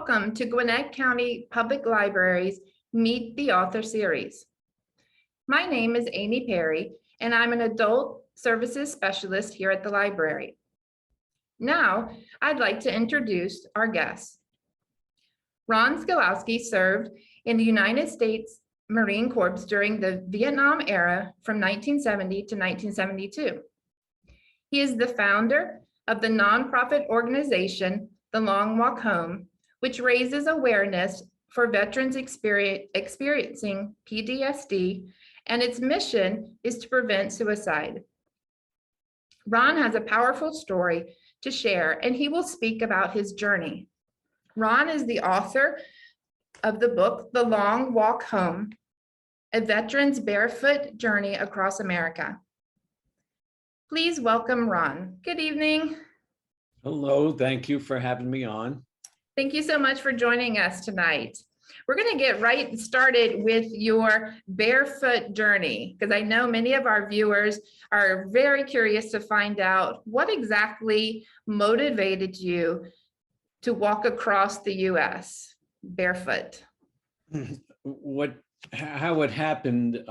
Welcome to Gwinnett County Public Library's Meet the Author series. My name is Amy Perry, and I'm an adult services specialist here at the library. Now, I'd like to introduce our guests. Ron Zgolowski served in the United States Marine Corps during the Vietnam era from 1970 to 1972. He is the founder of the nonprofit organization, The Long Walk Home, which raises awareness for veterans experiencing PTSD, and its mission is to prevent suicide. Ron has a powerful story to share, and he will speak about his journey. Ron is the author of the book, The Long Walk Home, a veteran's barefoot journey across America. Please welcome Ron. Good evening. Hello, thank you for having me on. Thank you so much for joining us tonight. We're going to get right started with your barefoot journey, because I know many of our viewers are very curious to find out what exactly motivated you to walk across the U.S. barefoot. How it happened,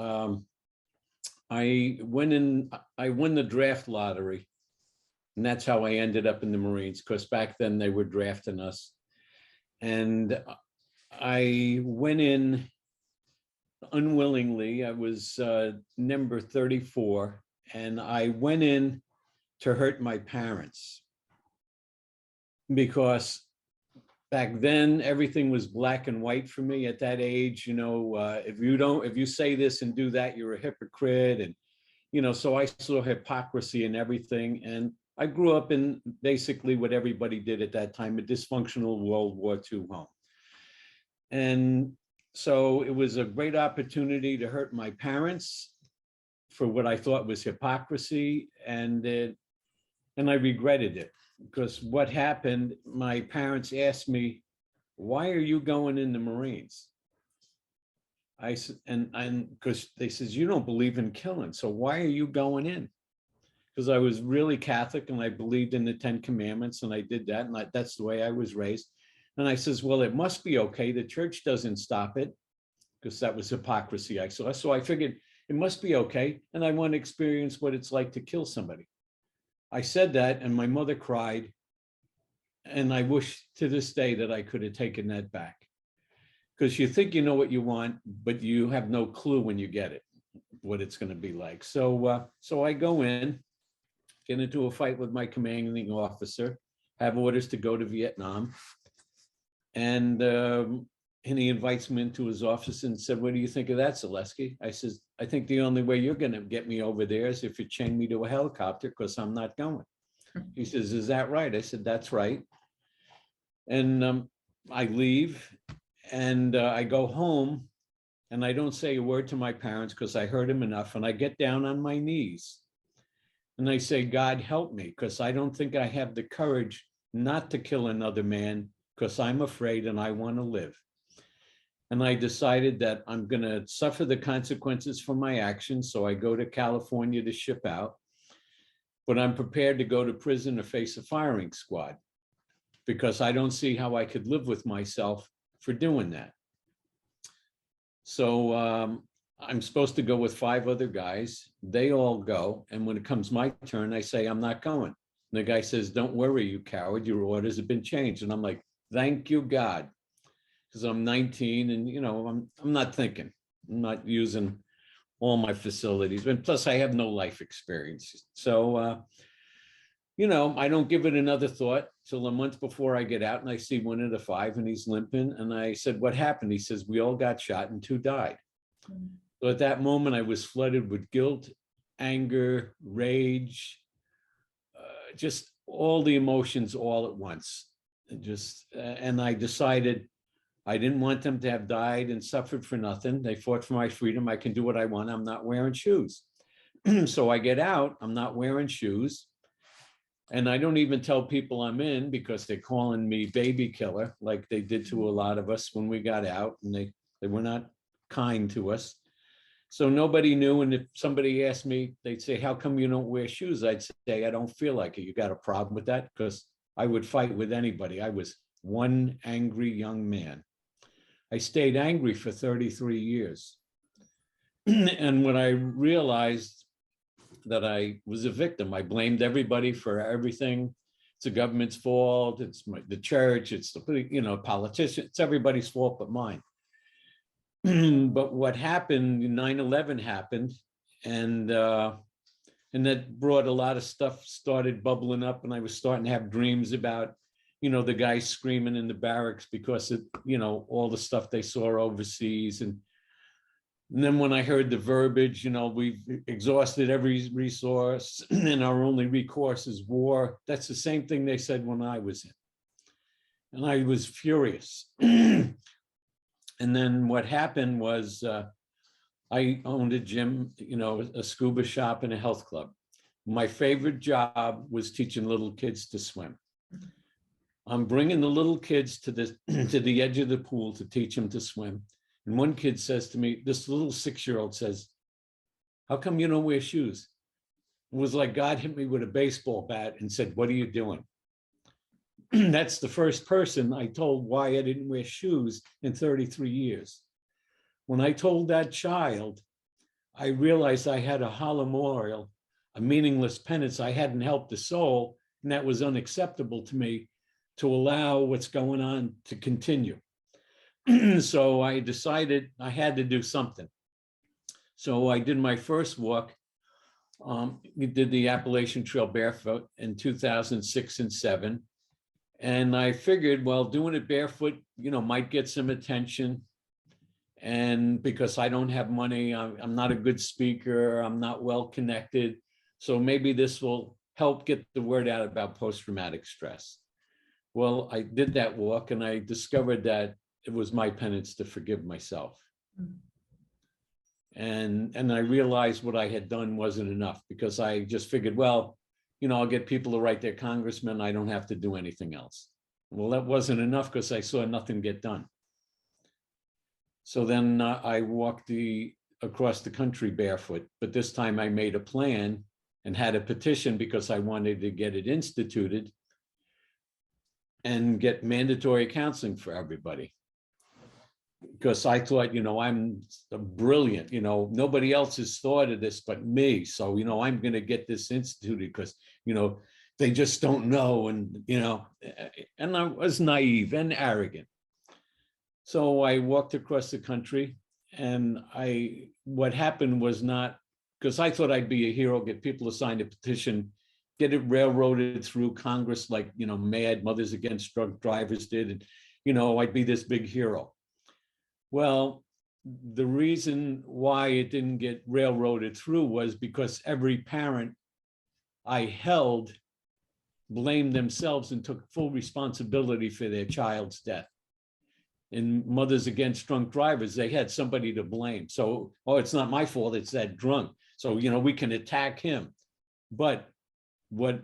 I won the draft lottery, and that's how I ended up in the Marines, because back then they were drafting us. And I went in unwillingly. I was number 34, and I went in to hurt my parents, because back then everything was black and white for me at that age. You know, if you say this and do that, you're a hypocrite. And, you know, so I saw hypocrisy in everything. And I grew up in basically what everybody did at that time, a dysfunctional World War II home. And so it was a great opportunity to hurt my parents for what I thought was hypocrisy. And I regretted it, because what happened, my parents asked me, "Why are you going in the Marines?" I said, and because they says, "You don't believe in killing, so why are you going in?" Because I was really Catholic and I believed in the 10 Commandments, and I did that, and that's the way I was raised. And I says, well, it must be okay. The church doesn't stop it, because that was hypocrisy I saw. So I figured it must be okay, and I want to experience what it's like to kill somebody. I said that, and my mother cried, and I wish to this day that I could have taken that back. Because you think you know what you want, but you have no clue when you get it, what it's going to be like. So I go in, get into a fight with my commanding officer, have orders to go to Vietnam. And he invites me into his office and said, "What do you think of that, Zaleski?" I says, "I think the only way you're going to get me over there is if you chain me to a helicopter, because I'm not going." He says, "Is that right?" I said, "That's right." And I leave, and I go home, and I don't say a word to my parents, because I hurt them enough. And I get down on my knees, and I say, "God, help me, because I don't think I have the courage not to kill another man, because I'm afraid and I want to live." And I decided that I'm going to suffer the consequences for my actions. So I go to California to ship out, but I'm prepared to go to prison or face a firing squad, because I don't see how I could live with myself for doing that. So I'm supposed to go with 5 other guys. They all go. And when it comes my turn, I say, "I'm not going." And the guy says, "Don't worry, you coward, your orders have been changed." And I'm like, thank you, God, because I'm 19, and, you know, I'm not thinking. I'm not using all my facilities. And plus, I have no life experience. So, you know, I don't give it another thought till a month before I get out, and I see one of the 5, and he's limping. And I said, "What happened?" He says, "We all got shot and 2 died." So at that moment, I was flooded with guilt, anger, rage, just all the emotions all at once. And I decided I didn't want them to have died and suffered for nothing. They fought for my freedom. I can do what I want. I'm not wearing shoes. So I get out, I'm not wearing shoes. And I don't even tell people I'm in, because they're calling me baby killer, like they did to a lot of us when we got out, and they were not kind to us. So nobody knew. And if somebody asked me, they'd say, "How come you don't wear shoes?" I'd say, "I don't feel like it." "You got a problem with that?" Because I would fight with anybody. I was one angry young man. I stayed angry for 33 years. And when I realized that I was a victim, I blamed everybody for everything. It's the government's fault, it's the church, it's the politician, it's everybody's fault but mine. But what happened, 9/11 happened, and that brought a lot of stuff started bubbling up, and I was starting to have dreams about, the guys screaming in the barracks because of, all the stuff they saw overseas. And then when I heard the verbiage, we've exhausted every resource and our only recourse is war. That's the same thing they said when I was in. And I was furious. And then what happened was I owned a gym, a scuba shop and a health club. My favorite job was teaching little kids to swim. I'm bringing the little kids to the edge of the pool to teach them to swim. And one kid says to me, this little 6-year-old says, how come you don't wear shoes? It was like God hit me with a baseball bat and said, what are you doing? That's the first person I told why I didn't wear shoes in 33 years. When I told that child, I realized I had a hollow memorial, a meaningless penance. I hadn't helped a soul, and that was unacceptable to me to allow what's going on to continue. So I decided I had to do something. So I did my first walk. We did the Appalachian Trail barefoot in 2006 and 2007. And I figured, well, doing it barefoot, might get some attention. And because I don't have money, I'm not a good speaker, I'm not well connected. So maybe this will help get the word out about post-traumatic stress. Well, I did that walk and I discovered that it was my penance to forgive myself. And I realized what I had done wasn't enough, because I just figured, well, I'll get people to write their congressman. I don't have to do anything else. Well, that wasn't enough because I saw nothing get done. So then I walked across the country barefoot, but this time I made a plan and had a petition because I wanted to get it instituted and get mandatory counseling for everybody. Because I thought, I'm brilliant, nobody else has thought of this but me. So, I'm going to get this instituted because, they just don't know. And, and I was naive and arrogant. So I walked across the country, and what happened was not, because I thought I'd be a hero, get people to sign a petition, get it railroaded through Congress like, Mad Mothers Against Drunk Drivers did. And, I'd be this big hero. Well, the reason why it didn't get railroaded through was because every parent I held blamed themselves and took full responsibility for their child's death. In Mothers Against Drunk Drivers, they had somebody to blame. So, it's not my fault, it's that drunk. So, we can attack him. But what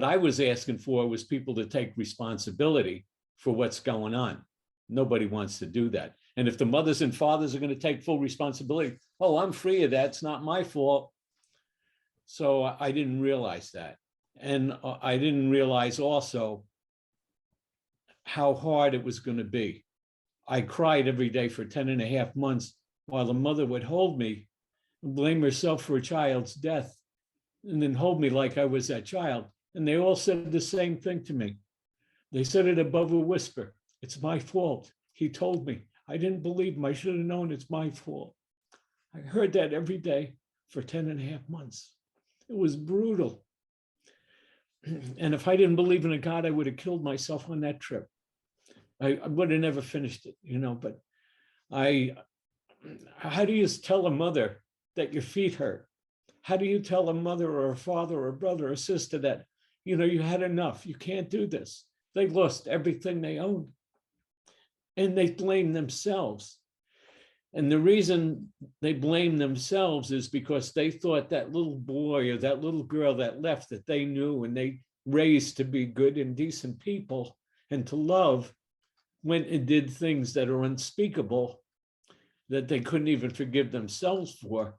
I was asking for was people to take responsibility for what's going on. Nobody wants to do that. And if the mothers and fathers are going to take full responsibility, I'm free of that, it's not my fault. So I didn't realize that. And I didn't realize also how hard it was going to be. I cried every day for 10.5 months while the mother would hold me and blame herself for a child's death and then hold me like I was that child. And they all said the same thing to me. They said it above a whisper. It's my fault. He told me. I didn't believe him. I should have known it's my fault. I heard that every day for 10.5 months. It was brutal. And if I didn't believe in a God, I would have killed myself on that trip. I would have never finished it, but how do you tell a mother that your feet hurt? How do you tell a mother or a father or a brother or sister that, you had enough, you can't do this? They lost everything they owned. And they blame themselves. And the reason they blame themselves is because they thought that little boy or that little girl that left that they knew and they raised to be good and decent people and to love went and did things that are unspeakable that they couldn't even forgive themselves for.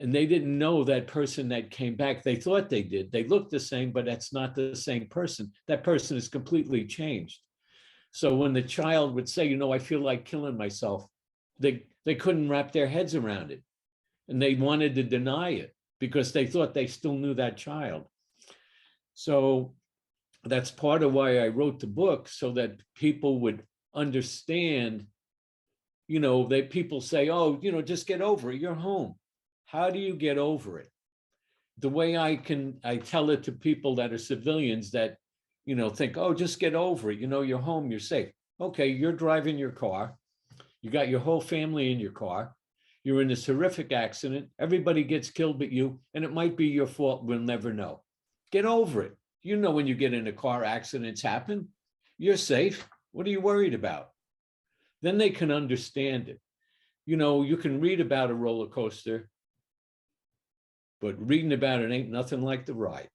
And they didn't know that person that came back. They thought they did. They looked the same, but that's not the same person. That person is completely changed. So when the child would say, I feel like killing myself, they couldn't wrap their heads around it. And they wanted to deny it because they thought they still knew that child. So that's part of why I wrote the book, so that people would understand, that people say, oh, just get over it. You're home. How do you get over it? The way I tell it to people that are civilians that, think, oh, just get over it. You're home, you're safe. Okay, you're driving your car. You got your whole family in your car. You're in this horrific accident. Everybody gets killed but you, and it might be your fault. We'll never know. Get over it. When you get in a car, accidents happen. You're safe. What are you worried about? Then they can understand it. You can read about a roller coaster, but reading about it ain't nothing like the ride.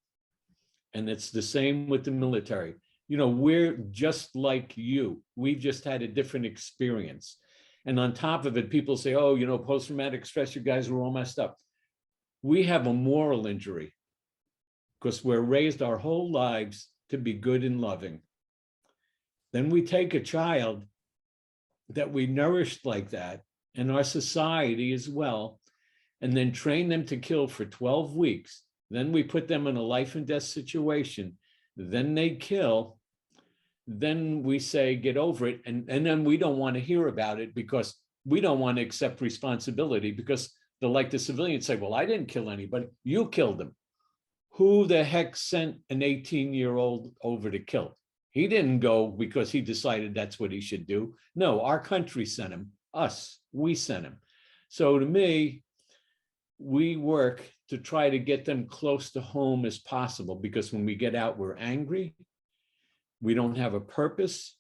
And it's the same with the military. We're just like you. We've just had a different experience. And on top of it, people say, oh, post-traumatic stress, you guys are all messed up. We have a moral injury because we're raised our whole lives to be good and loving. Then we take a child that we nourished like that, and our society as well, and then train them to kill for 12 weeks. Then we put them in a life and death situation. Then they kill. Then we say, get over it. And then we don't want to hear about it because we don't want to accept responsibility, because the civilians say, well, I didn't kill anybody. You killed them. Who the heck sent an 18-year-old over to kill? He didn't go because he decided that's what he should do. No, our country sent him. Us, we sent him. So to me, we work to try to get them close to home as possible, because when we get out, we're angry. We don't have a purpose.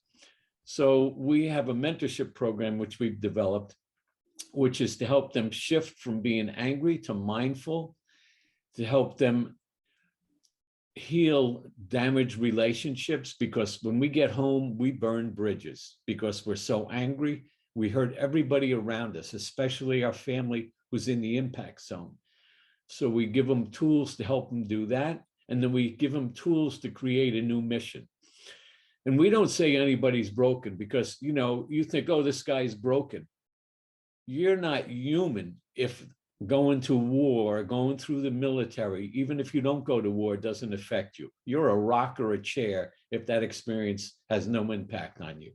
So we have a mentorship program which we've developed, which is to help them shift from being angry to mindful, to help them heal damaged relationships, because when we get home, we burn bridges because we're so angry. We hurt everybody around us, especially our family who's in the impact zone. So we give them tools to help them do that. And then we give them tools to create a new mission. And we don't say anybody's broken because, you think, oh, this guy's broken. You're not human if going to war, going through the military, even if you don't go to war, doesn't affect you. You're a rock or a chair if that experience has no impact on you.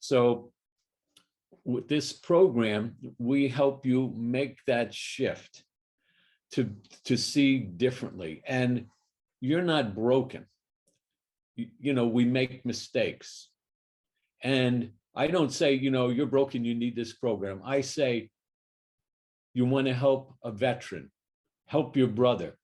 So with this program, we help you make that shift to see differently. And you're not broken. We make mistakes. And I don't say, you're broken, you need this program. I say, you want to help a veteran, help your brother.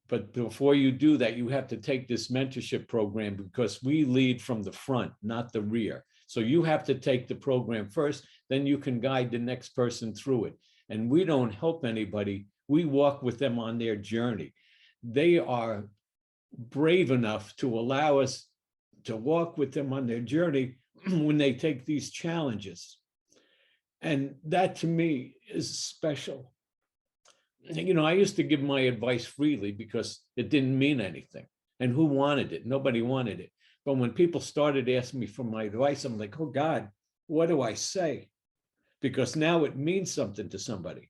But before you do that, you have to take this mentorship program, because we lead from the front, not the rear. So you have to take the program first, then you can guide the next person through it. And we don't help anybody. We walk with them on their journey. They are brave enough to allow us to walk with them on their journey when they take these challenges. And that to me is special. I used to give my advice freely because it didn't mean anything. And who wanted it? Nobody wanted it. But when people started asking me for my advice, I'm like, oh God, what do I say? Because now it means something to somebody.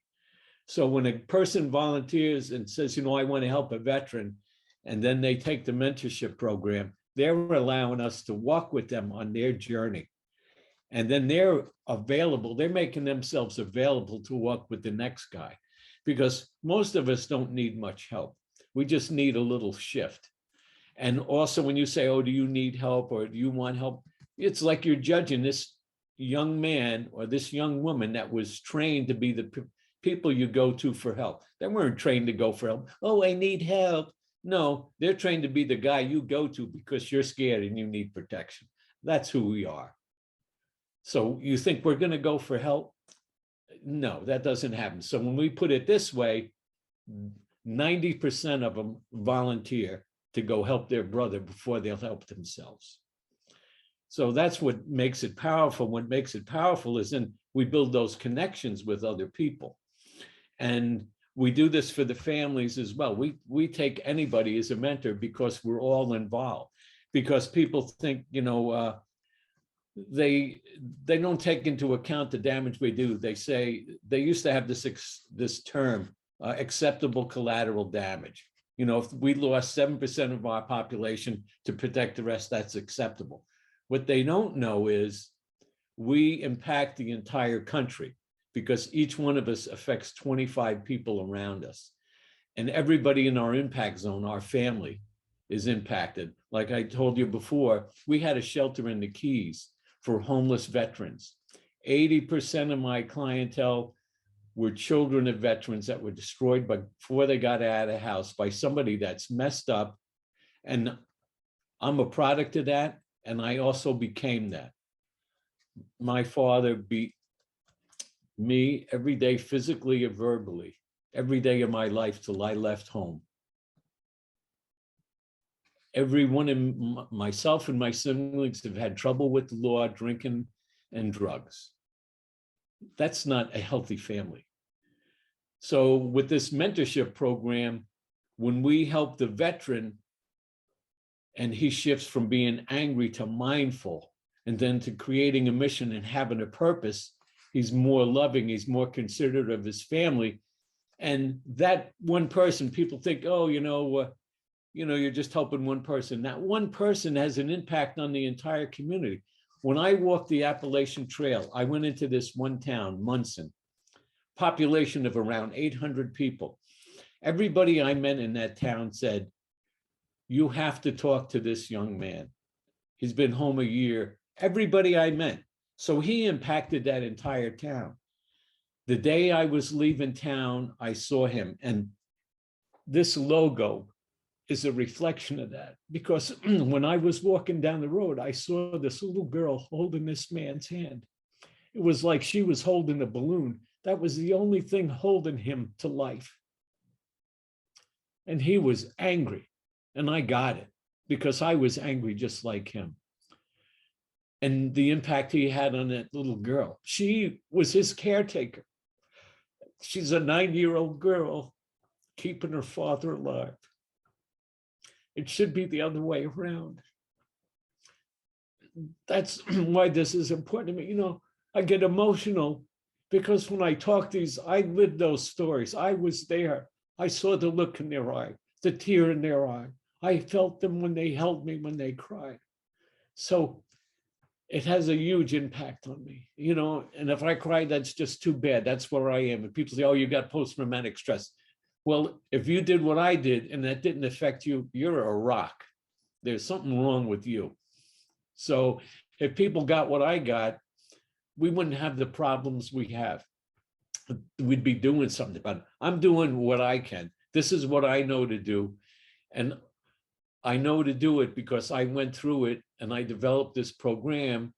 So when a person volunteers and says, I want to help a veteran, and then they take the mentorship program, they're allowing us to walk with them on their journey. And then they're available, they're making themselves available to walk with the next guy, because most of us don't need much help. We just need a little shift. And also when you say, oh, do you need help or do you want help? It's like you're judging this young man or this young woman that was trained to be the people you go to for help. They weren't trained to go for help. Oh, I need help. No, they're trained to be the guy you go to because you're scared and you need protection. That's who we are. So you think we're going to go for help? No, that doesn't happen. So when we put it this way, 90% of them volunteer to go help their brother before they'll help themselves. So that's what makes it powerful. What makes it powerful is then we build those connections with other people. And we do this for the families as well. We take anybody as a mentor because we're all involved. Because people think, they don't take into account the damage we do. They say they used to have this term, acceptable collateral damage. If we lost 7% of our population to protect the rest, that's acceptable. What they don't know is we impact the entire country, because each one of us affects 25 people around us. And everybody in our impact zone, our family, is impacted. Like I told you before, we had a shelter in the Keys for homeless veterans. 80% of my clientele were children of veterans that were destroyed before they got out of the house by somebody that's messed up. And I'm a product of that, and I also became that. My father beat me every day, physically or verbally, every day of my life till I left home. Every one of myself and my siblings have had trouble with the law, drinking and drugs. That's not a healthy family. So with this mentorship program, when we help the veteran and he shifts from being angry to mindful, and then to creating a mission and having a purpose, he's more loving, he's more considerate of his family. And that one person, people think, oh, you're just helping one person. That one person has an impact on the entire community. When I walked the Appalachian Trail, I went into this one town, Munson, population of around 800 people. Everybody I met in that town said, you have to talk to this young man. He's been home a year. Everybody I met. So he impacted that entire town. The day I was leaving town, I saw him. And this logo is a reflection of that, because when I was walking down the road, I saw this little girl holding this man's hand. It was like she was holding a balloon. That was the only thing holding him to life. And he was angry, and I got it, because I was angry just like him. And the impact he had on that little girl. She was his caretaker. She's a 9-year-old girl keeping her father alive. It should be the other way around. That's why this is important to me. I get emotional because when I talk these, I lived those stories. I was there. I saw the look in their eye, the tear in their eye. I felt them when they held me, when they cried. So it has a huge impact on me, and if I cry, that's just too bad. That's where I am. And people say, oh, you got post-traumatic stress. Well, if you did what I did and that didn't affect you, you're a rock. There's something wrong with you. So if people got what I got, we wouldn't have the problems we have. We'd be doing something about it. I'm doing what I can. This is what I know to do. And I know to do it because I went through it and I developed this program,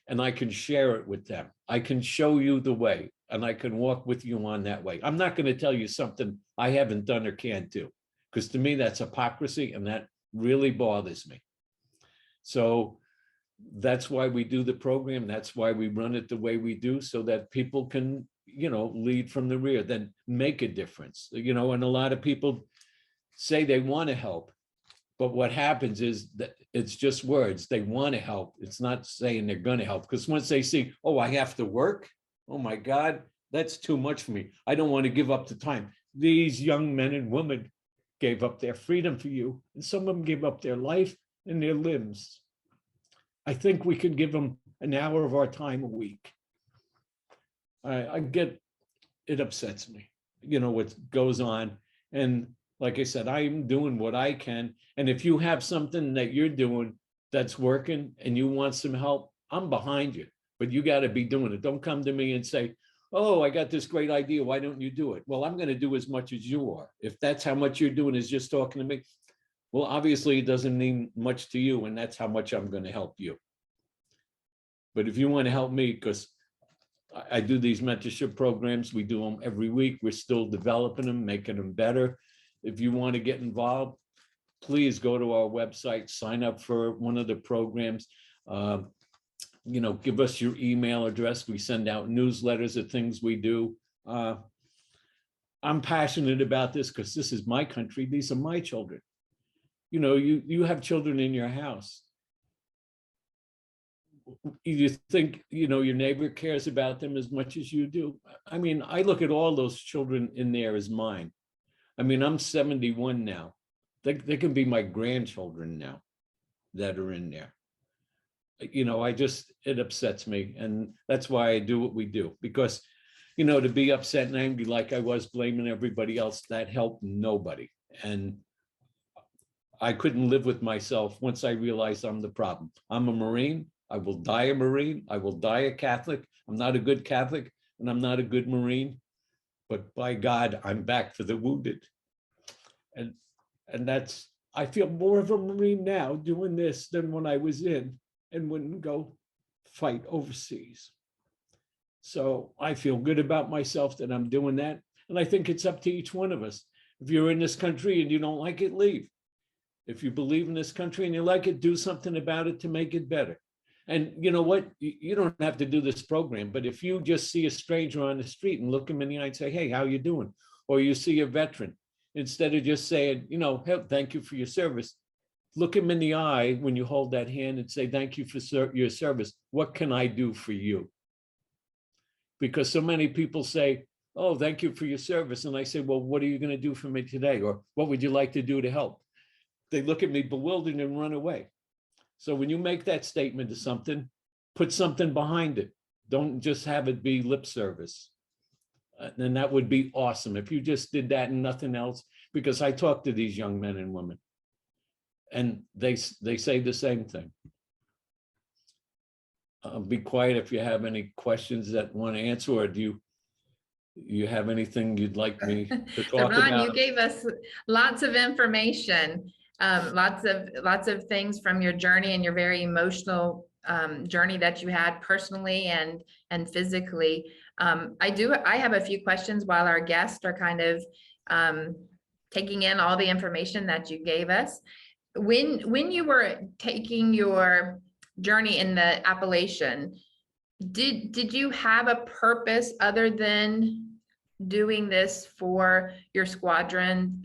and I can share it with them. I can show you the way, and I can walk with you on that way. I'm not going to tell you something I haven't done or can't do, because to me, that's hypocrisy, and that really bothers me. So that's why we do the program. That's why we run it the way we do, so that people can, lead from the rear, then make a difference. And a lot of people say they want to help. But what happens is that it's just words. They want to help. It's not saying they're going to help, because once they see, oh, I have to work. Oh my God, that's too much for me. I don't want to give up the time. These young men and women gave up their freedom for you. And some of them gave up their life and their limbs. I think we can give them an hour of our time a week. I get, it upsets me, what goes on. And like I said, I'm doing what I can. And if you have something that you're doing that's working and you want some help, I'm behind you, but you got to be doing it. Don't come to me and say, oh, I got this great idea. Why don't you do it? Well, I'm going to do as much as you are. If that's how much you're doing is just talking to me, well, obviously it doesn't mean much to you, and that's how much I'm going to help you. But if you want to help me, because I do these mentorship programs, we do them every week. We're still developing them, making them better. If you want to get involved, please go to our website, sign up for one of the programs. Give us your email address. We send out newsletters of things we do. I'm passionate about this because this is my country. These are my children. You know, you have children in your house. You think, you know, your neighbor cares about them as much as you do. I mean, I look at all those children in there as mine. I mean, I'm 71 now. They can be my grandchildren now that are in there. You know, it upsets me. And that's why I do what we do. Because, you know, to be upset and angry like I was, blaming everybody else, that helped nobody. And I couldn't live with myself once I realized I'm the problem. I'm a Marine. I will die a Marine. I will die a Catholic. I'm not a good Catholic and I'm not a good Marine, but by God, I'm back for the wounded. And that's, I feel more of a Marine now doing this than when I was in and wouldn't go fight overseas. So I feel good about myself that I'm doing that. And I think it's up to each one of us. If you're in this country and you don't like it, leave. If you believe in this country and you like it, do something about it to make it better. And you know what? You don't have to do this program, but if you just see a stranger on the street and look him in the eye and say, hey, how you doing? Or you see a veteran, instead of just saying, you know, hey, thank you for your service, look him in the eye when you hold that hand and say, thank you for your service. What can I do for you? Because so many people say, oh, thank you for your service. And I say, well, what are you going to do for me today? Or what would you like to do to help? They look at me bewildered and run away. So when you make that statement to something, put something behind it. Don't just have it be lip service. And that would be awesome if you just did that and nothing else, because I talk to these young men and women and they say the same thing. Be quiet if you have any questions that want to answer, or do you have anything you'd like me to talk Ron, about? you gave us lots of information, lots of things from your journey and your very emotional journey that you had personally and physically. I have a few questions while our guests are kind of taking in all the information that you gave us. When you were taking your journey in the Appalachian, did you have a purpose other than doing this for your squadron,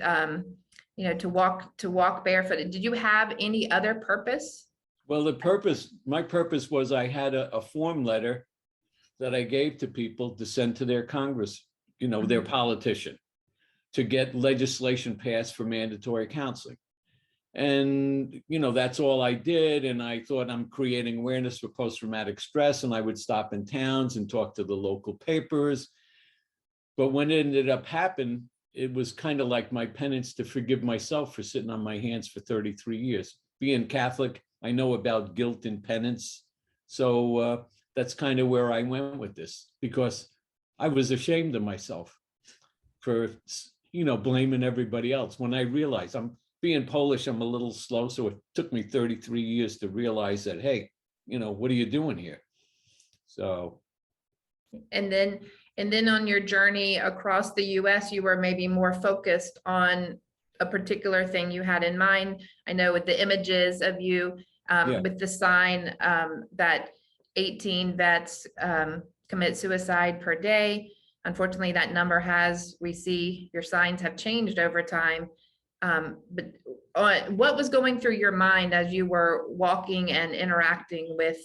you know, to walk barefooted? Did you have any other purpose? Well, my purpose was I had a form letter that I gave to people to send to their Congress, you know, their politician, to get legislation passed for mandatory counseling. And, you know, that's all I did. And I thought I'm creating awareness for post-traumatic stress. And I would stop in towns and talk to the local papers. But when it ended up happening, it was kind of like my penance to forgive myself for sitting on my hands for 33 years. Being Catholic, I know about guilt and penance. So that's kind of where I went with this, because I was ashamed of myself for, you know, blaming everybody else. When I realized I'm being Polish, I'm a little slow. So it took me 33 years to realize that, hey, you know, what are you doing here? So. And then on your journey across the US, you were maybe more focused on a particular thing you had in mind. I know with the images of you with the sign that 18 vets commit suicide per day. Unfortunately, that number we see your signs have changed over time. But what was going through your mind as you were walking and interacting with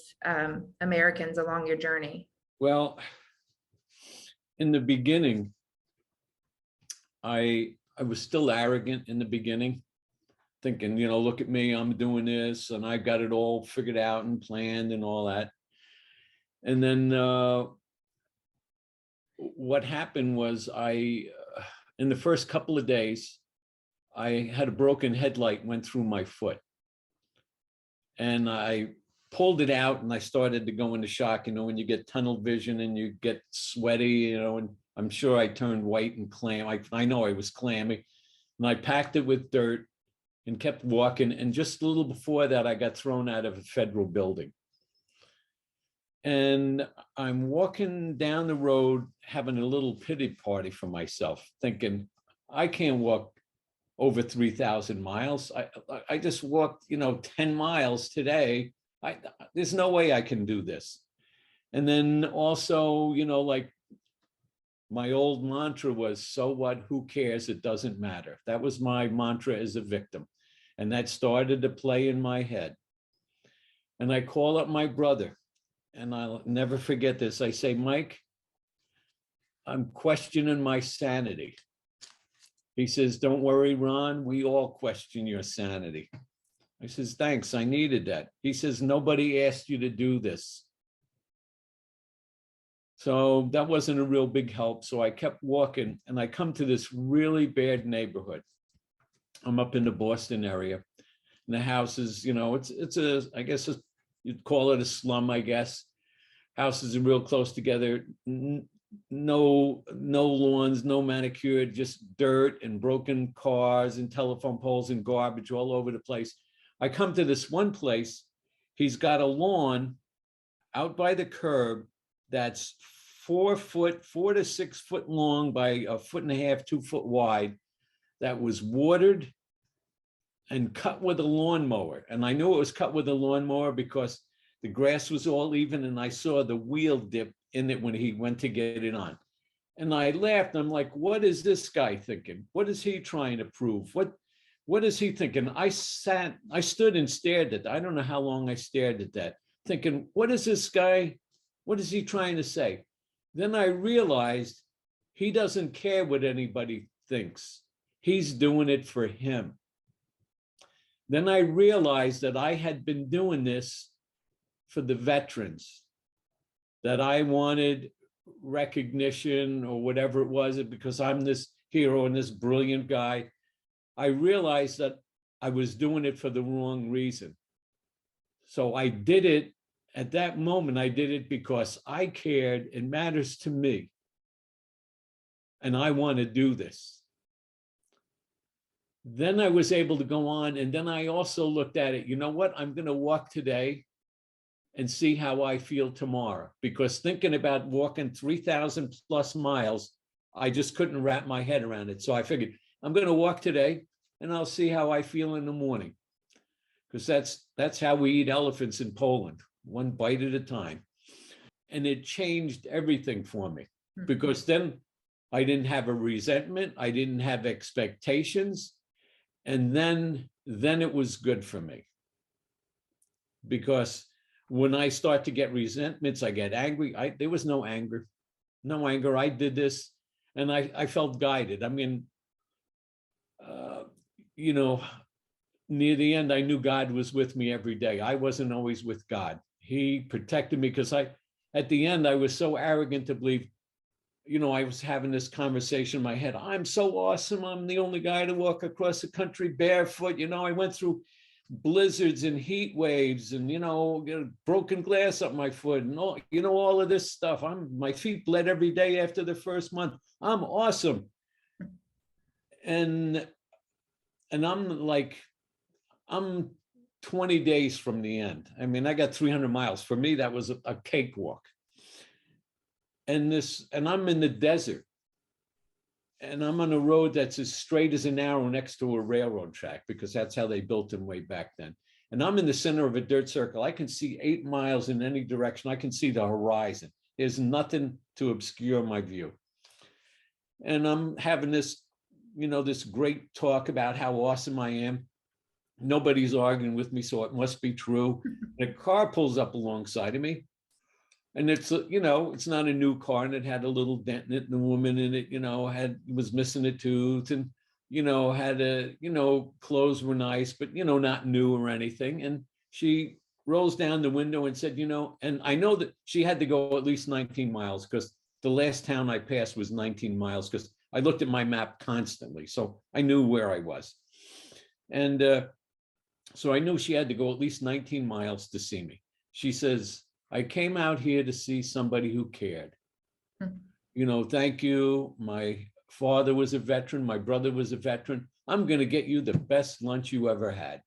Americans along your journey? Well, in the beginning, I was still arrogant in the beginning, thinking, you know, look at me, I'm doing this and I got it all figured out and planned and all that. And then what happened was in the first couple of days, I had a broken headlight went through my foot. And I pulled it out and I started to go into shock, you know, when you get tunnel vision and you get sweaty, you know, and I'm sure I turned white and clam. I know I was clammy. And I packed it with dirt and kept walking. And just a little before that, I got thrown out of a federal building. And I'm walking down the road, having a little pity party for myself, thinking, I can't walk over 3,000 miles. I just walked, you know, 10 miles today. There's no way I can do this. And then also, you know, like my old mantra was, so what, who cares, it doesn't matter. That was my mantra as a victim. And that started to play in my head. And I call up my brother, and I'll never forget this. I say, Mike, I'm questioning my sanity. He says, don't worry, Ron, we all question your sanity. I says, thanks, I needed that. He says, nobody asked you to do this. So that wasn't a real big help. So I kept walking, and I come to this really bad neighborhood. I'm up in the Boston area. And the houses, it's a, I guess you'd call it a slum, I guess. Houses are real close together. No lawns, no manicured, just dirt and broken cars and telephone poles and garbage all over the place. I come to this one place. He's got a lawn out by the curb that's 4 to 6 foot long by 1.5 feet, 2 foot wide, that was watered and cut with a lawnmower. And I knew it was cut with a lawnmower because the grass was all even, and I saw the wheel dip in it when he went to get it on. And I laughed. I'm like, what is this guy thinking? What is he trying to prove? What is he thinking? I stood and stared at that. I don't know how long I stared at that, thinking, what is this guy? What is he trying to say? Then I realized he doesn't care what anybody thinks. He's doing it for him. Then I realized that I had been doing this for the veterans, that I wanted recognition or whatever it was, because I'm this hero and this brilliant guy. I realized that I was doing it for the wrong reason. So I did it at that moment. I did it because I cared. It matters to me. And I want to do this. Then I was able to go on. And then I also looked at it. You know what? I'm going to walk today and see how I feel tomorrow. Because thinking about walking 3,000 plus miles, I just couldn't wrap my head around it. So I figured I'm going to walk today and I'll see how I feel in the morning. Because that's how we eat elephants in Poland, one bite at a time. And it changed everything for me, because then I didn't have a resentment. I didn't have expectations. And then it was good for me. Because when I start to get resentments, I get angry. There was no anger. I did this and I felt guided. I mean, near the end, I knew God was with me every day. I wasn't always with God. He protected me because at the end, I was so arrogant to believe, I was having this conversation in my head. I'm so awesome. I'm the only guy to walk across the country barefoot. I went through blizzards and heat waves and, broken glass up my foot and all of this stuff. My feet bled every day after the first month. I'm awesome. And I'm 20 days from the end. I mean, I got 300 miles. For me, that was a cakewalk. And I'm in the desert. And I'm on a road that's as straight as an arrow next to a railroad track, because that's how they built them way back then. And I'm in the center of a dirt circle. I can see 8 miles in any direction. I can see the horizon. There's nothing to obscure my view. And I'm having this, this great talk about how awesome I am. Nobody's arguing with me, so it must be true. And a car pulls up alongside of me. And it's, it's not a new car, and it had a little dent in it, and the woman in it, was missing a tooth, and, had clothes were nice, but, not new or anything. And she rolls down the window and said, and I know that she had to go at least 19 miles because the last town I passed was 19 miles because I looked at my map constantly. So I knew where I was. And so I knew she had to go at least 19 miles to see me. She says, I came out here to see somebody who cared. Thank you. My father was a veteran. My brother was a veteran. I'm going to get you the best lunch you ever had.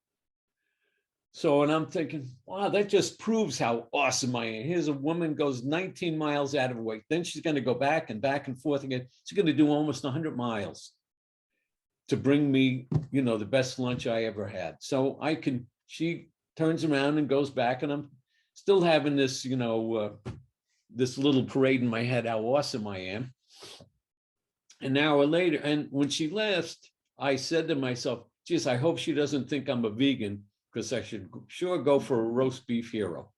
So, and I'm thinking, wow, that just proves how awesome I am. Here's a woman goes 19 miles out of her way. Then she's going to go back and forth again. She's going to do almost 100 miles to bring me, the best lunch I ever had. So she turns around and goes back, and I'm still having this, this little parade in my head, how awesome I am. An hour later, and when she left, I said to myself, geez, I hope she doesn't think I'm a vegan, because I should sure go for a roast beef hero.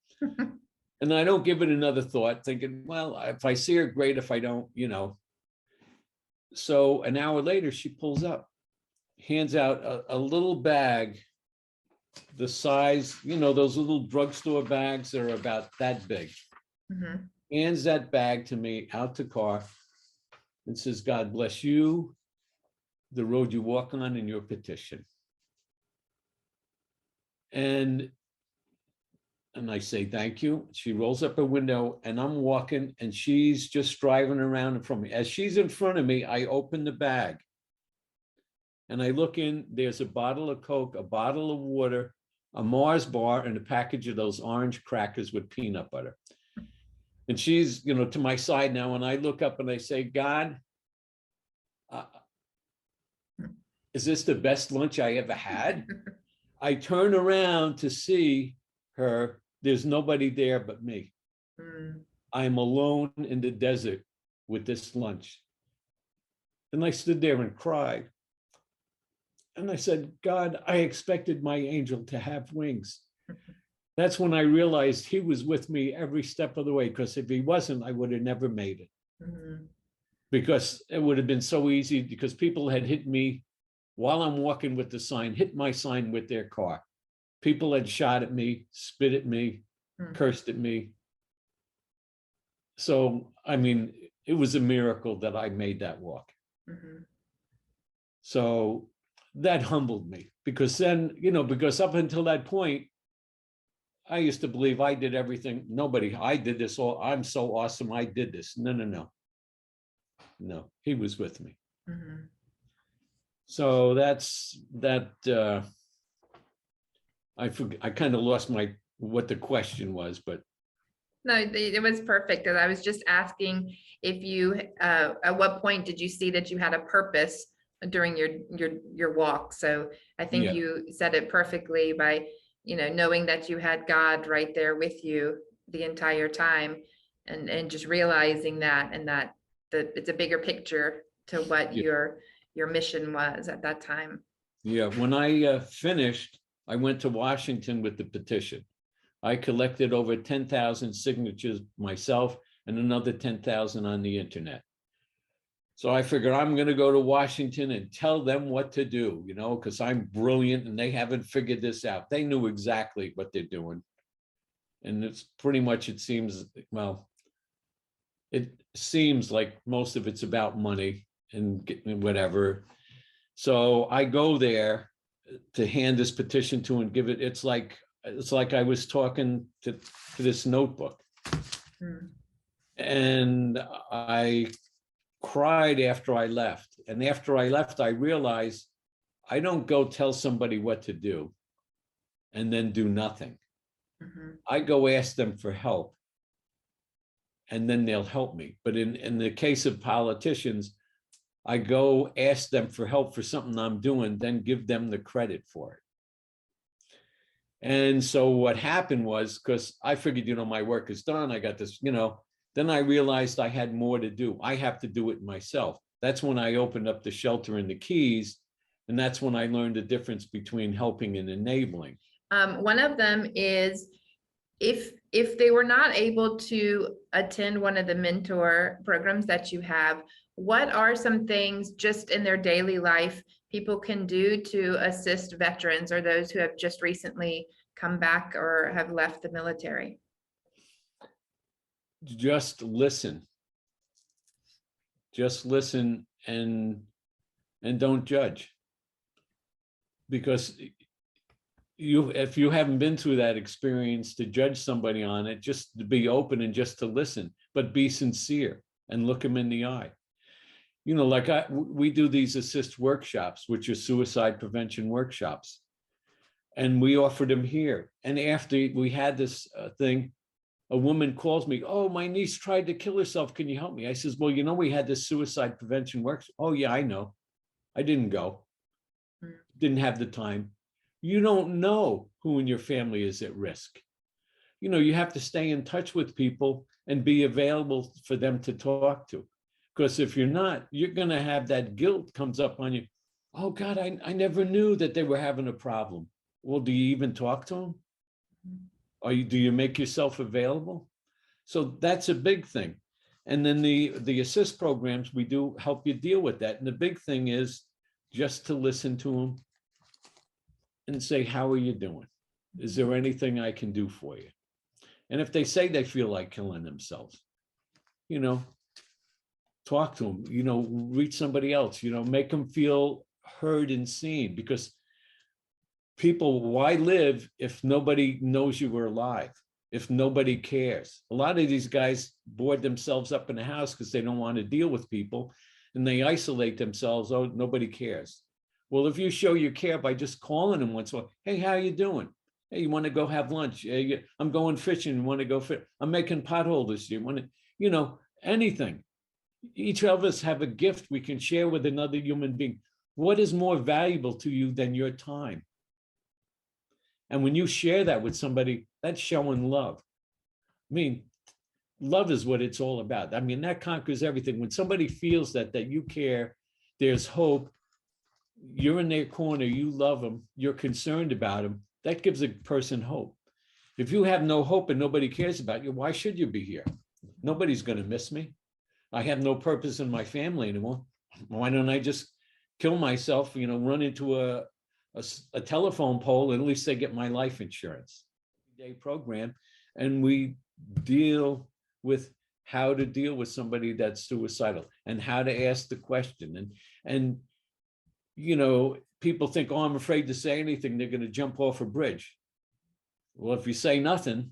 And I don't give it another thought, thinking, well, if I see her, great. If I don't, you know. So an hour later, she pulls up, hands out a little bag, the size, you know, those little drugstore bags that are about that big. Mhm. Hands that bag to me out the car and says, God bless you, the road you walk on, and your petition. And I say, thank you. She rolls up her window and I'm walking and she's just driving around in front of me. As she's in front of me, I open the bag and I look in, there's a bottle of Coke, a bottle of water, a Mars bar, and a package of those orange crackers with peanut butter. And she's, you know, to my side now, and I look up and I say, God, is this the best lunch I ever had? I turn around to see her. There's nobody there but me. Mm. I'm alone in the desert with this lunch. And I stood there and cried. And I said, God, I expected my angel to have wings. That's when I realized he was with me every step of the way, because if he wasn't, I would have never made it. Mhm. Because it would have been so easy, because people had hit me while I'm walking with the sign, hit my sign with their car. People had shot at me, spit at me, cursed at me. So, I mean, it was a miracle that I made that walk. Mhm. So that humbled me, because then, you know, because up until that point, I used to believe I did everything. Nobody, I did this all. I'm so awesome. I did this. No, no, no. No, he was with me. Mhm. So that's that. I kind of lost what the question was, but No, it was perfect. And I was just asking if you, at what point did you see that you had a purpose during your walk? So I think yeah, you said it perfectly by, you know, knowing that you had God right there with you the entire time, and just realizing that, and that it's a bigger picture to what yeah, your mission was at that time. yeah. When I finished, I went to Washington with the petition. I collected over 10,000 signatures myself and another 10,000 on the internet. So I figured I'm going to go to Washington and tell them what to do, you know, because I'm brilliant and they haven't figured this out. They knew exactly what they're doing. And it's pretty much, it seems, well, it seems like most of it's about money and whatever. So I go there to hand this petition to and give it. It's like I was talking to this notebook. Mm. And I cried after I left. And after I left, I realized I don't go tell somebody what to do and then do nothing. Mhm. I go ask them for help and then they'll help me. But in the case of politicians, I go ask them for help for something I'm doing, then give them the credit for it. And so what happened was, because I figured, you know, my work is done, I got this, you know, then I realized I had more to do. I have to do it myself. That's when I opened up the shelter and the keys. And that's when I learned the difference between helping and enabling. One of them is, if they were not able to attend one of the mentor programs that you have, what are some things just in their daily life people can do to assist veterans or those who have just recently come back or have left the military? Just listen. Just listen and don't judge. Because if you haven't been through that experience, to judge somebody on it, just to be open and just to listen, but be sincere and look them in the eye. You know, like we do these assist workshops, which are suicide prevention workshops. And we offered them here. And after we had this thing, a woman calls me, oh, my niece tried to kill herself. Can you help me? I says, well, you know, we had this suicide prevention workshop. Oh, yeah, I know. I didn't go. Didn't have the time. You don't know who in your family is at risk. You know, you have to stay in touch with people and be available for them to talk to. Because if you're not, you're going to have that guilt comes up on you. Oh God, I never knew that they were having a problem. Well, do you even talk to them? Or do you make yourself available? So that's a big thing. And then the assist programs, we do help you deal with that. And the big thing is just to listen to them and say, how are you doing? Is there anything I can do for you? And if they say they feel like killing themselves, you know, talk to them, you know, reach somebody else, you know, make them feel heard and seen, because people, why live if nobody knows you were alive? If nobody cares? A lot of these guys board themselves up in the house because they don't want to deal with people, and they isolate themselves. Oh, nobody cares. Well, if you show you care by just calling them once in a while, hey, how you doing? Hey, you want to go have lunch? Hey, I'm going fishing. You want to go fish? I'm making potholes. You want to, you know, anything. Each of us have a gift we can share with another human being. What is more valuable to you than your time? And when you share that with somebody, that's showing love. I mean, love is what it's all about. I mean, that conquers everything. When somebody feels that you care, there's hope, you're in their corner, you love them, you're concerned about them, that gives a person hope. If you have no hope and nobody cares about you, why should you be here? Nobody's going to miss me. I have no purpose in my family anymore. Why don't I just kill myself, you know, run into a telephone pole, and at least they get my life insurance. Day program, and we deal with how to deal with somebody that's suicidal and how to ask the question. And you know, people think, oh, I'm afraid to say anything, they're going to jump off a bridge. Well, if you say nothing,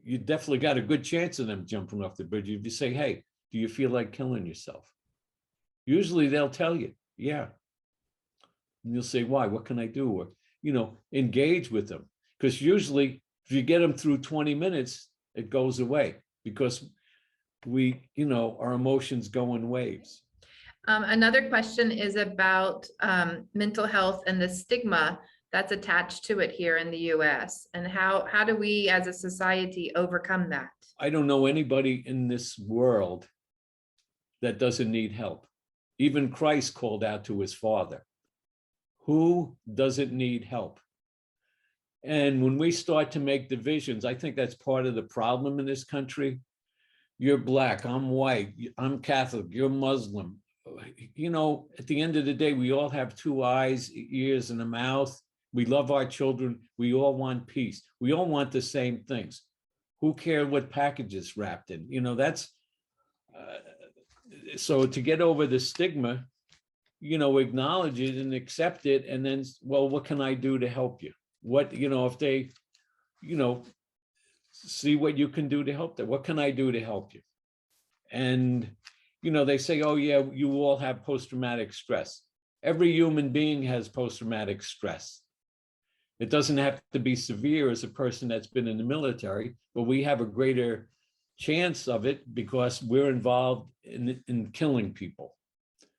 you definitely got a good chance of them jumping off the bridge. If you say, hey, do you feel like killing yourself? Usually they'll tell you, yeah. And you'll say, why? What can I do? Or, you know, engage with them. Because usually if you get them through 20 minutes, it goes away, because we, you know, our emotions go in waves. Another question is about mental health and the stigma that's attached to it here in the US. And how do we as a society overcome that? I don't know anybody in this world that doesn't need help. Even Christ called out to his Father. Who doesn't need help? And when we start to make divisions, I think that's part of the problem in this country. You're Black, I'm white, I'm Catholic, you're Muslim. You know, at the end of the day, we all have two eyes, ears, and a mouth. We love our children. We all want peace. We all want the same things. Who cares what package it's wrapped in? You know, that's, so to get over the stigma, you know, acknowledge it and accept it. And then, well, what can I do to help you? What, you know, if they, you know, see what you can do to help them. What can I do to help you? And, you know, they say, oh yeah, you all have post-traumatic stress. Every human being has post-traumatic stress. It doesn't have to be severe as a person that's been in the military, but we have a greater chance of it because we're involved in killing people.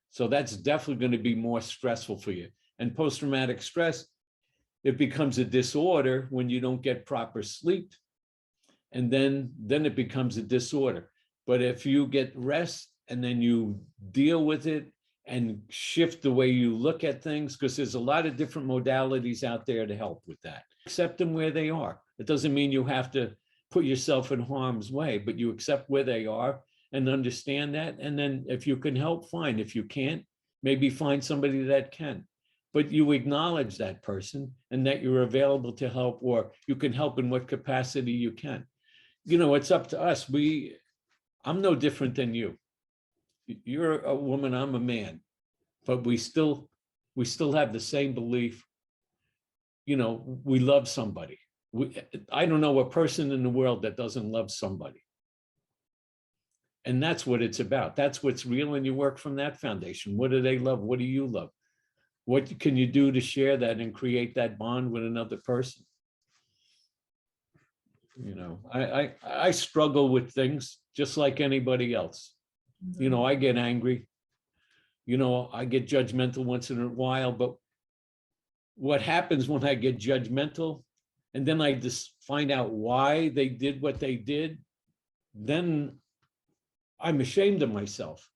So that's definitely going to be more stressful for you. And post-traumatic stress, it becomes a disorder when you don't get proper sleep. And then it becomes a disorder. But if you get rest and then you deal with it and shift the way you look at things, because there's a lot of different modalities out there to help with that. Accept them where they are. It doesn't mean you have to put yourself in harm's way, but you accept where they are and understand that. And then if you can help, fine. If you can't, maybe find somebody that can. But you acknowledge that person and that you're available to help, or you can help in what capacity you can. You know, it's up to us. I'm no different than you. You're a woman, I'm a man, but we still have the same belief. You know, we love somebody. I don't know a person in the world that doesn't love somebody. And that's what it's about. That's what's real. And you work from that foundation. What do they love? What do you love? What can you do to share that and create that bond with another person? You know, I struggle with things just like anybody else. You know, I get angry. You know, I get judgmental once in a while, but what happens when I get judgmental and then I just find out why they did what they did, then I'm ashamed of myself.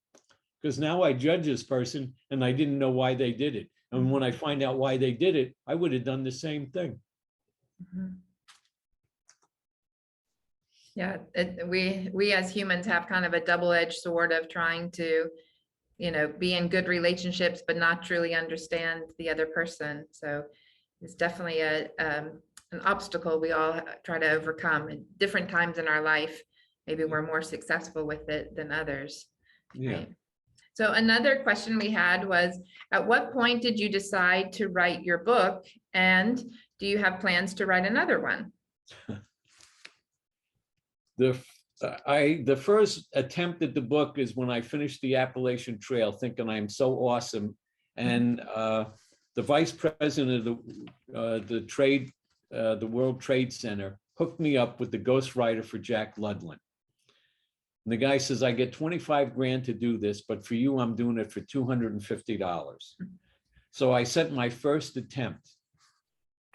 because now I judge this person and I didn't know why they did it. And when I find out why they did it, I would have done the same thing. Mhm. Yeah, we as humans have kind of a double-edged sword of trying to, be in good relationships, but not truly understand the other person. So it's definitely an obstacle we all try to overcome at different times in our life. Maybe we're more successful with it than others. Yeah. Right? So another question we had was, at what point did you decide to write your book? And do you have plans to write another one? The first attempt at the book is when I finished the Appalachian Trail, thinking I'm so awesome. And the vice president of the World Trade Center hooked me up with the ghostwriter for Jack Ludlin. And the guy says, I get 25 grand to do this, but for you, I'm doing it for $250. So I sent my first attempt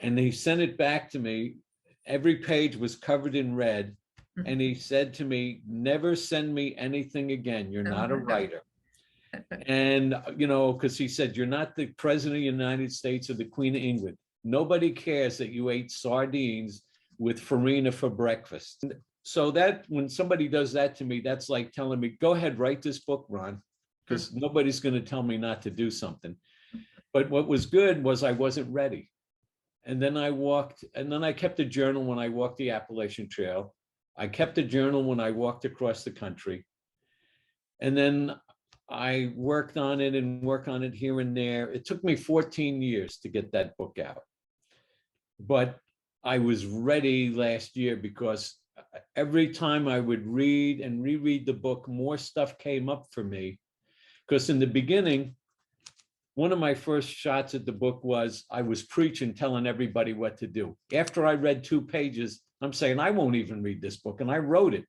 and he sent it back to me. Every page was covered in red. And he said to me, never send me anything again. You're not a writer. And, because he said, you're not the president of the United States or the Queen of England. Nobody cares that you ate sardines with farina for breakfast. So that when somebody does that to me, that's like telling me, go ahead, write this book, Ron, because nobody's going to tell me not to do something. But what was good was I wasn't ready. And then I kept a journal when I walked the Appalachian Trail. I kept a journal when I walked across the country. And then I worked on it here and there. It took me 14 years to get that book out. But I was ready last year because every time I would read and reread the book, more stuff came up for me. Because in the beginning, one of my first shots at the book was I was preaching, telling everybody what to do. After I read 2 pages, I'm saying, I won't even read this book. And I wrote it.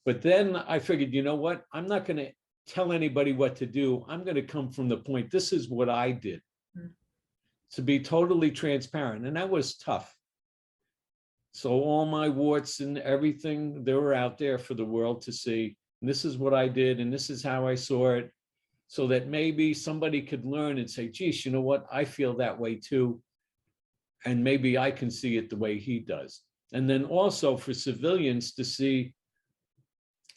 But then I figured, you know what? I'm not going to tell anybody what to do. I'm going to come from the point, this is what I did. To be totally transparent. And that was tough. So all my warts and everything, they were out there for the world to see. And this is what I did. And this is how I saw it. So that maybe somebody could learn and say, geez, you know what? I feel that way too. And maybe I can see it the way he does. And then also for civilians to see,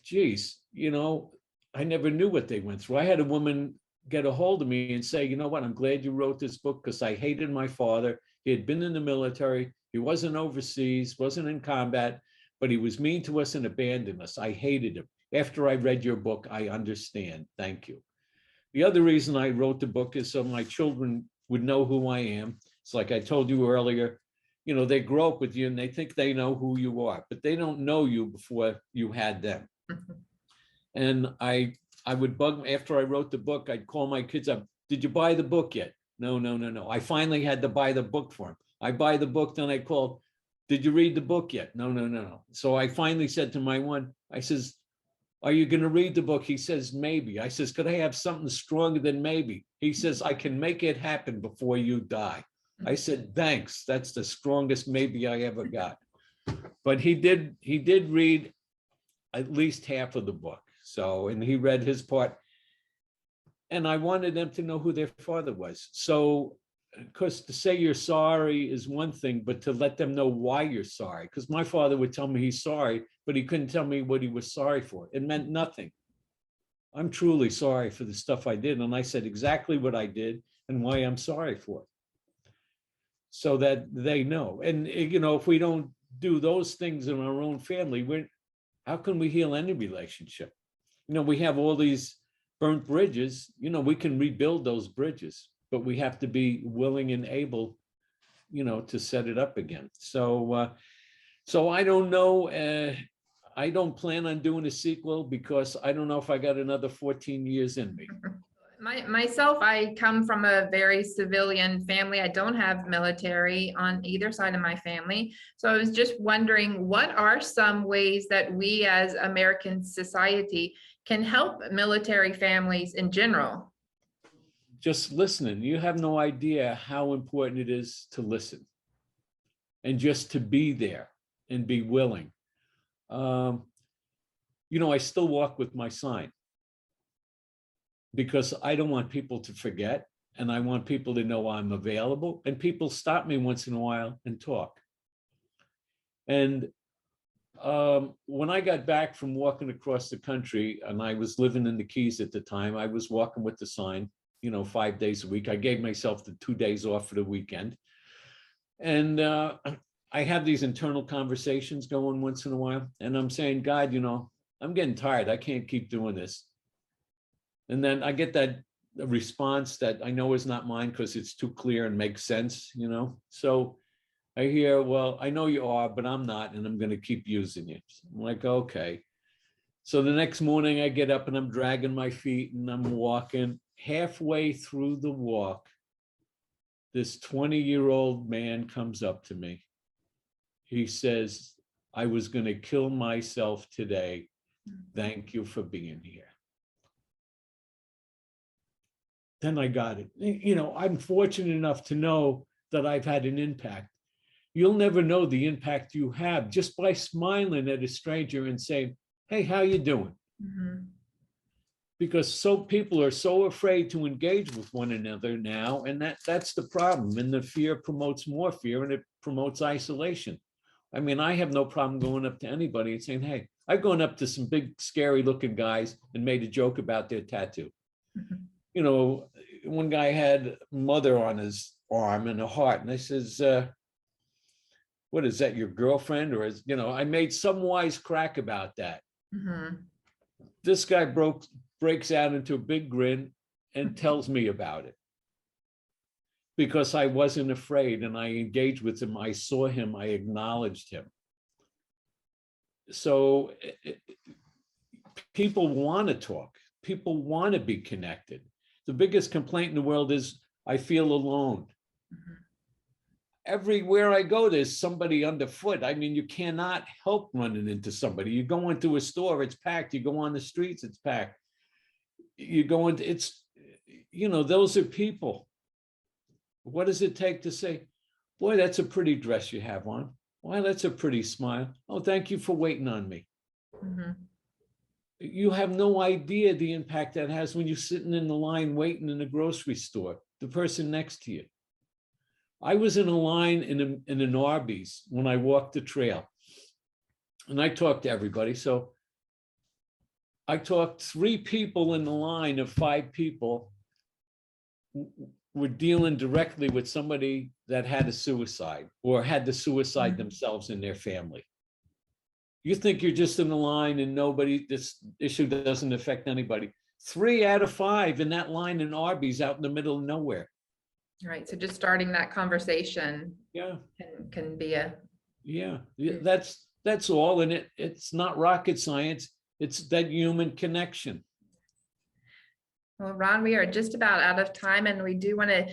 geez, I never knew what they went through. I had a woman get a hold of me and say, you know what? I'm glad you wrote this book because I hated my father. He had been in the military. He wasn't overseas, wasn't in combat, but he was mean to us and abandoned us. I hated him. After I read your book, I understand. Thank you. The other reason I wrote the book is so my children would know who I am. It's like I told you earlier, they grow up with you and they think they know who you are, but they don't know you before you had them. And I would bug after I wrote the book, I'd call my kids up. Did you buy the book yet? No. I finally had to buy the book for them. I buy the book, then I called, did you read the book yet? No. So I finally said to my one, I says, are you going to read the book? He says, maybe. I says, could I have something stronger than maybe? He says, I can make it happen before you die. I said, thanks. That's the strongest maybe I ever got. But he did read at least half of the book. So, and he read his part. And I wanted them to know who their father was. So, because to say you're sorry is one thing, but to let them know why you're sorry. Because my father would tell me he's sorry, but he couldn't tell me what he was sorry for. It meant nothing. I'm truly sorry for the stuff I did. And I said exactly what I did and why I'm sorry for it. So that they know. And, if we don't do those things in our own family, how can we heal any relationship? We have all these burnt bridges, we can rebuild those bridges, but we have to be willing and able, to set it up again. So I don't know. I don't plan on doing a sequel because I don't know if I got another 14 years in me. Myself, I come from a very civilian family. I don't have military on either side of my family. So I was just wondering, what are some ways that we as American society can help military families in general? Just listening. You have no idea how important it is to listen and just to be there and be willing. I still walk with my sign. because I don't want people to forget, and I want people to know I'm available, and people stop me once in a while and talk. And when I got back from walking across the country, and I was living in the Keys at the time, I was walking with the sign, 5 days a week. I gave myself the 2 days off for the weekend. And I have these internal conversations going once in a while. And I'm saying, God, I'm getting tired. I can't keep doing this. And then I get that response that I know is not mine because it's too clear and makes sense, So I hear, well, I know you are, but I'm not, and I'm going to keep using you. I'm like, okay. So the next morning I get up and I'm dragging my feet and I'm walking. Halfway through the walk, this 20-year-old man comes up to me. He says, I was going to kill myself today. Thank you for being here. Then I got it. I'm fortunate enough to know that I've had an impact. You'll never know the impact you have just by smiling at a stranger and saying, hey, how you doing? Mm-hmm. Because people are so afraid to engage with one another now, and that's the problem. And the fear promotes more fear, and it promotes isolation. I mean, I have no problem going up to anybody and saying, hey, I've gone up to some big, scary looking guys and made a joke about their tattoo. Mm-hmm. One guy had mother on his arm and a heart, and I says, what is that, your girlfriend? Or I made some wise crack about that. Mm-hmm. This guy breaks out into a big grin and tells me about it. Because I wasn't afraid and I engaged with him. I saw him, I acknowledged him. So people want to talk. People want to be connected. The biggest complaint in the world is, I feel alone. Mm-hmm. Everywhere I go, there's somebody underfoot. I mean, you cannot help running into somebody. You go into a store, it's packed. You go on the streets, it's packed. You go into, those are people. What does it take to say, boy, that's a pretty dress you have on. Why, that's a pretty smile. Oh, thank you for waiting on me. Mm-hmm. You have no idea the impact that has when you're sitting in the line waiting in a grocery store, the person next to you. I was in a line in an Arby's when I walked the trail, and I talked to everybody. So I talked 3 people in the line of 5 people were dealing directly with somebody that had a suicide or had the suicide themselves in their family. You think you're just in the line and this issue doesn't affect anybody. 3 out of 5 in that line in Arby's out in the middle of nowhere. Right. So just starting that conversation can be that's all. And it's not rocket science. It's that human connection. Well, Ron, we are just about out of time, and we do want to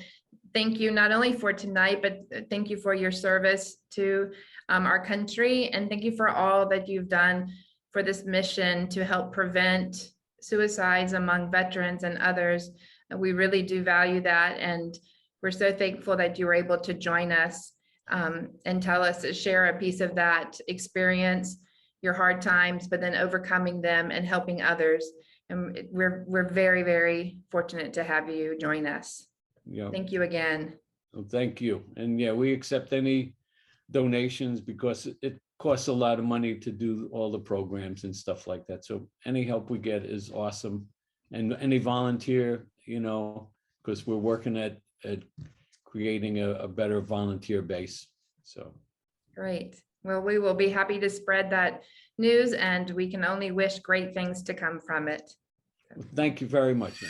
thank you not only for tonight, but thank you for your service to our country. And thank you for all that you've done for this mission to help prevent suicides among veterans and others. We really do value that. And we're so thankful that you were able to join us and share a piece of that experience, your hard times, but then overcoming them and helping others. And we're very, very fortunate to have you join us. Yeah. Thank you again. Well, thank you. And we accept any donations because it costs a lot of money to do all the programs and stuff like that. So any help we get is awesome. And any volunteer, because we're working at creating a better volunteer base. So great. Well, we will be happy to spread that news, and we can only wish great things to come from it. Thank you very much.